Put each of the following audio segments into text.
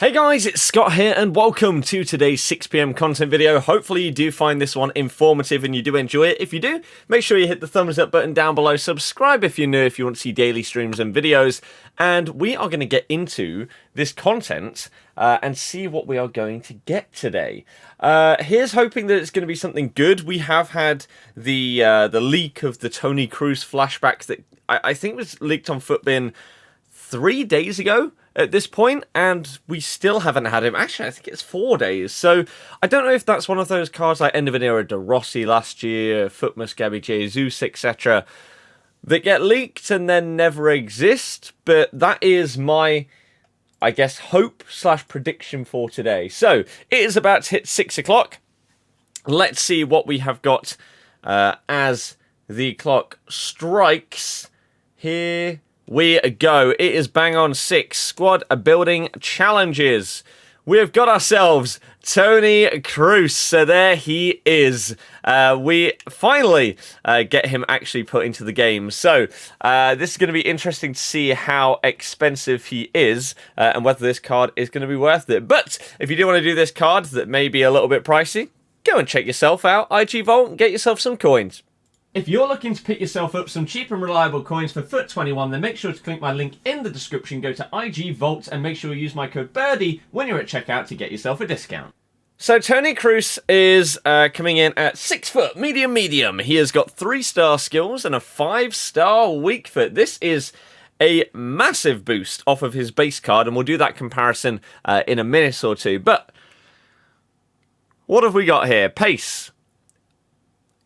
Hey guys, it's Scott here and welcome to today's 6 PM content video. Hopefully you do find this one informative and you do enjoy it. If you do, make sure you hit the thumbs up button down below. Subscribe if you're new, if you want to see daily streams and videos. And we are going to get into this content and see what we are going to get today. Here's hoping that it's going to be something good. We have had the leak of the Toni Kroos flashback that I think was leaked on FUTbin 3 days ago at this point, and we still haven't had him. Actually, I think it's 4 days. So I don't know if that's one of those cards like End of an Era De Rossi last year, FUT Gabby Jesus, etc., that get leaked and then never exist. But that is my, I guess, hope / prediction for today. So it is about to hit 6 o'clock. Let's see what we have got as the clock strikes. Here we go. It is bang on 6. Squad building challenges. We have got ourselves Toni Kroos. So there he is. We finally get him actually put into the game. So this is going to be interesting to see how expensive he is and whether this card is going to be worth it. But if you do want to do this card that may be a little bit pricey, go and check yourself out. IG Vault and get yourself some coins. If you're looking to pick yourself up some cheap and reliable coins for FUT 21, then make sure to click my link in the description, go to IG Vault, and make sure you use my code Birdie when you're at checkout to get yourself a discount. So Toni Kroos is coming in at 6 foot, medium. He has got 3-star skills and a 5-star weak foot. This is a massive boost off of his base card, and we'll do that comparison in a minute or two. But what have we got here? Pace.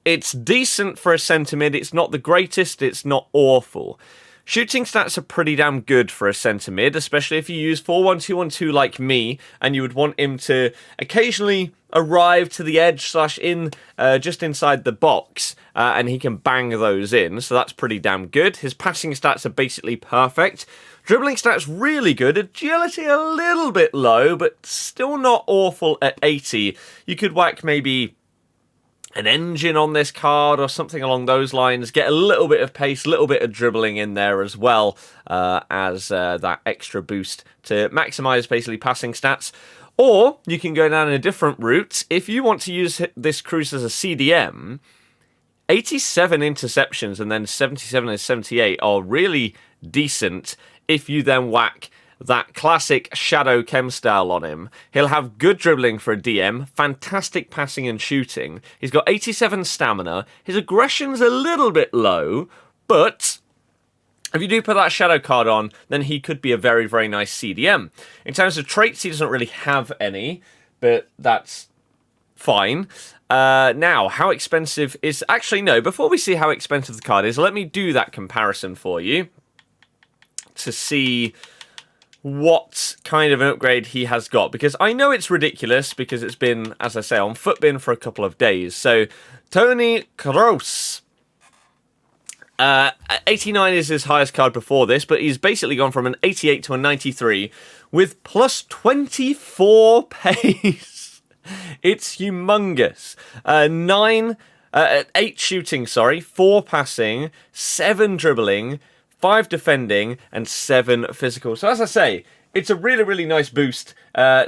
It's decent for a centre mid. It's not the greatest. It's not awful. Shooting stats are pretty damn good for a centre mid, especially if you use 4-1-2-1-2 like me, and you would want him to occasionally arrive to the edge / in just inside the box, and he can bang those in. So that's pretty damn good. His passing stats are basically perfect. Dribbling stats really good. Agility a little bit low, but still not awful at 80. You could whack maybe an engine on this card or something along those lines. Get a little bit of pace, a little bit of dribbling in there as well as that extra boost to maximize basically passing stats. Or you can go down a different route. If you want to use this Kroos as a CDM, 87 interceptions and then 77 and 78 are really decent if you then whack that classic shadow chem style on him. He'll have good dribbling for a DM, fantastic passing and shooting. He's got 87 stamina. His aggression's a little bit low, but if you do put that shadow card on, then he could be a very, very nice CDM. In terms of traits, he doesn't really have any, but that's fine. Now, how expensive is... Actually, no, before we see how expensive the card is, let me do that comparison for you to see what kind of an upgrade he has got, because I know it's ridiculous because it's been, as I say, on FUTbin for a couple of days. So Toni Kroos, 89 is his highest card before this, but he's basically gone from an 88 to a 93 with plus 24 pace. It's humongous. 8 shooting, 4 passing, 7 dribbling, 5 defending, and 7 physical. So as I say, it's a really, really nice boost.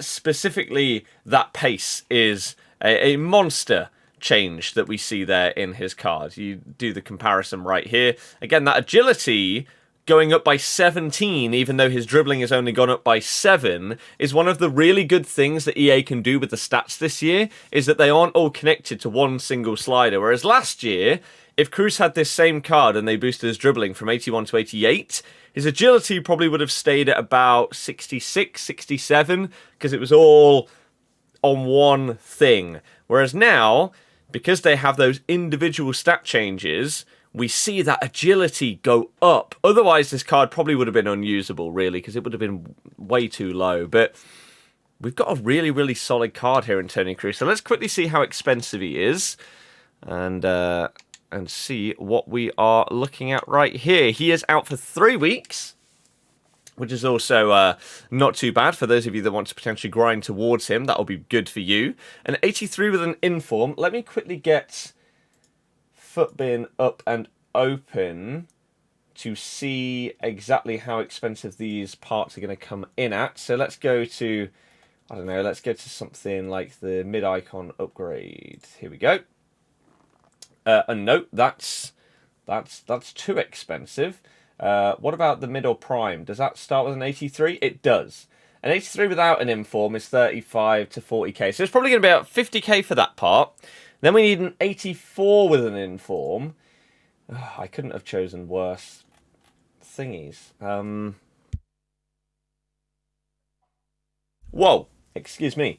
Specifically, that pace is a monster change that we see there in his card. You do the comparison right here. Again, that agility going up by 17, even though his dribbling has only gone up by 7, is one of the really good things that EA can do with the stats this year, is that they aren't all connected to one single slider. Whereas last year, if Kroos had this same card and they boosted his dribbling from 81 to 88, his agility probably would have stayed at about 66, 67, because it was all on one thing. Whereas now, because they have those individual stat changes, we see that agility go up. Otherwise, this card probably would have been unusable, really, because it would have been way too low. But we've got a really, really solid card here in Toni Kroos. So let's quickly see how expensive he is and see what we are looking at right here. He is out for 3 weeks, which is also not too bad for those of you that want to potentially grind towards him. That'll be good for you. An 83 with an inform. Let me quickly get FUTbin up and open to see exactly how expensive these parts are going to come in at. So let's go to, I don't know, let's go to something like the mid-icon upgrade. Here we go. And note, that's too expensive. What about the middle prime? Does that start with an 83? It does. An 83 without an inform is 35 to 40k. So it's probably going to be about 50k for that part. Then we need an 84 with an inform. Oh, I couldn't have chosen worse thingies. Whoa, excuse me.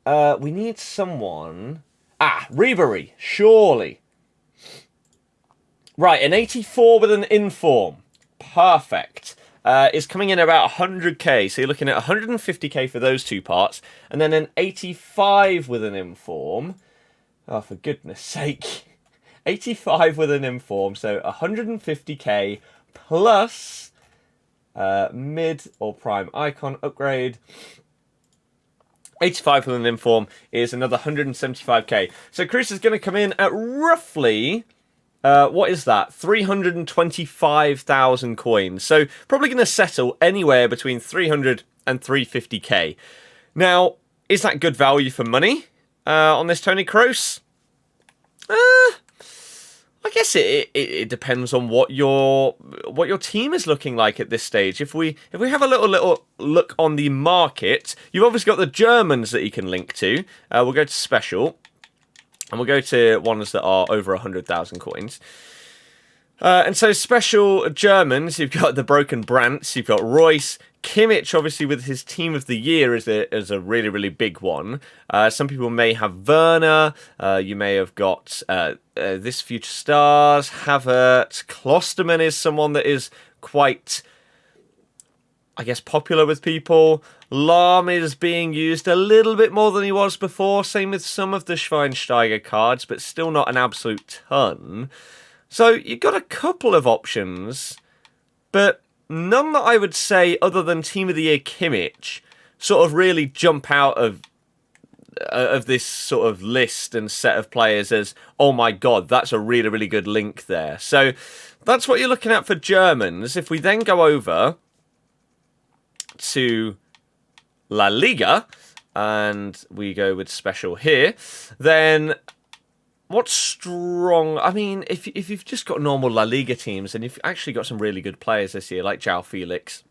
We need someone... Ribery, surely. Right, an 84 with an inform. Perfect. Is coming in about 100k. So you're looking at 150k for those two parts. And then an 85 with an inform. Oh, for goodness sake. 85 with an inform. So 150k plus mid or prime icon upgrade. 85 with an inform is another 175k. So Kroos is going to come in at roughly... what is that? 325,000 coins. So probably going to settle anywhere between 300 and 350k. Now, is that good value for money on this Toni Kroos? I guess it depends on what your team is looking like at this stage. If we have a little look on the market, you've obviously got the Germans that you can link to. We'll go to special. And we'll go to ones that are over 100,000 coins. And so special Germans, you've got the Broken Brandts, you've got Royce. Kimmich, obviously, with his team of the year is a really, really big one. Some people may have Werner. You may have got this Future Stars, Havertz. Klosterman is someone that is quite... I guess, popular with people. Lahm is being used a little bit more than he was before. Same with some of the Schweinsteiger cards, but still not an absolute ton. So you've got a couple of options, but none that I would say, other than Team of the Year Kimmich, sort of really jump out of this sort of list and set of players as, oh my god, that's a really, really good link there. So that's what you're looking at for Germans. If we then go over to La Liga, and we go with special here, then what's strong? I mean, if you've just got normal La Liga teams, and you've actually got some really good players this year, like João Felix,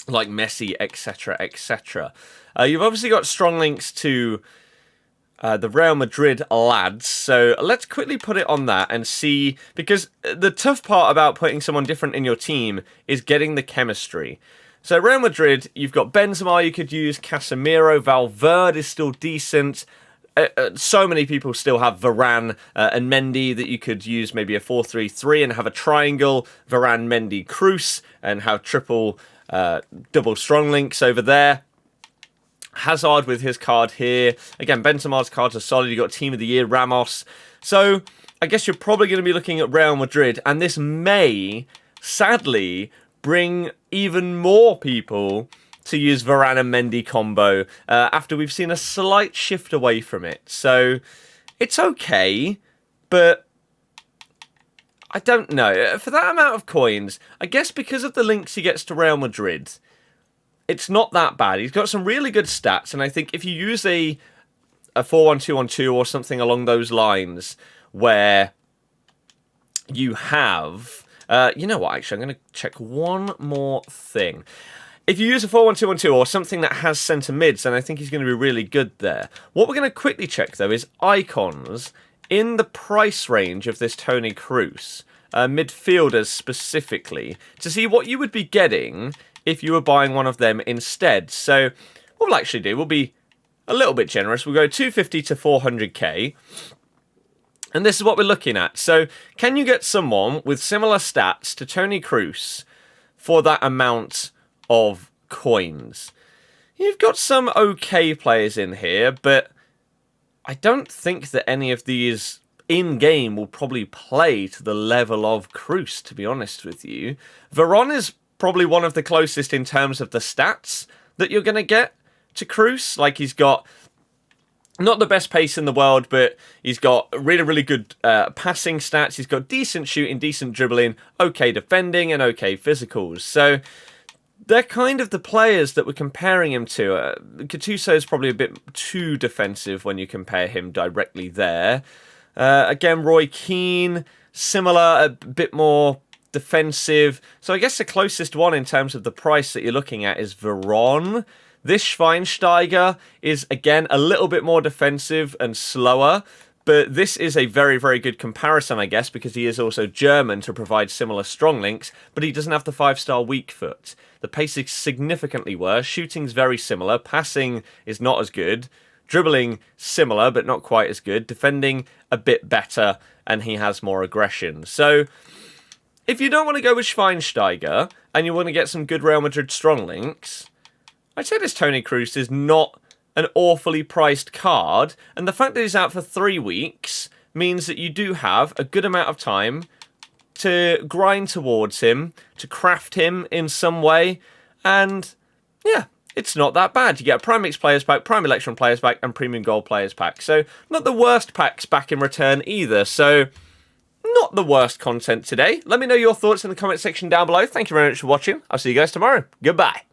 like Messi, etc., etc., you've obviously got strong links to the Real Madrid lads. So let's quickly put it on that and see, because the tough part about putting someone different in your team is getting the chemistry. So Real Madrid, you've got Benzema you could use, Casemiro, Valverde is still decent. So many people still have Varane and Mendy that you could use maybe a 4-3-3 and have a triangle, Varane, Mendy, Kroos, and have triple, double strong links over there. Hazard with his card here. Again, Benzema's cards are solid. You've got Team of the Year, Ramos. So I guess you're probably going to be looking at Real Madrid, and this may, sadly, bring even more people to use Varane and Mendy combo after we've seen a slight shift away from it. So it's okay, but I don't know. For that amount of coins, I guess because of the links he gets to Real Madrid, it's not that bad. He's got some really good stats, and I think if you use a 4-1-2-1-2 or something along those lines where you have... you know what, actually, I'm going to check one more thing. If you use a 4-1-2-1-2 or something that has centre mids, then I think he's going to be really good there. What we're going to quickly check, though, is icons in the price range of this Toni Kroos, midfielders specifically, to see what you would be getting if you were buying one of them instead. So what we'll actually do, we'll be a little bit generous. We'll go 250 to 400k. And this is what we're looking at. So, can you get someone with similar stats to Toni Kroos for that amount of coins? You've got some okay players in here, but I don't think that any of these in-game will probably play to the level of Kroos, to be honest with you. Varane is probably one of the closest in terms of the stats that you're going to get to Kroos. Like, he's got Not the best pace in the world, but he's got really, really good passing stats. He's got decent shooting, decent dribbling, okay defending, and okay physicals. So they're kind of the players that we're comparing him to. Gattuso is probably a bit too defensive when you compare him directly there. Again, Roy Keane, similar, a bit more defensive. So I guess the closest one in terms of the price that you're looking at is Veron. This Schweinsteiger is, again, a little bit more defensive and slower, but this is a very, very good comparison, I guess, because he is also German to provide similar strong links, but he doesn't have the 5-star weak foot. The pace is significantly worse, shooting's very similar, passing is not as good, dribbling similar, but not quite as good, defending a bit better, and he has more aggression. So if you don't want to go with Schweinsteiger, and you want to get some good Real Madrid strong links, I'd say this Toni Kroos is not an awfully priced card, and the fact that he's out for 3 weeks means that you do have a good amount of time to grind towards him, to craft him in some way, and yeah, it's not that bad. You get a Prime Mix Players Pack, Prime Electron Players Pack, and Premium Gold Players Pack, so not the worst packs back in return either, so not the worst content today. Let me know your thoughts in the comment section down below. Thank you very much for watching. I'll see you guys tomorrow. Goodbye.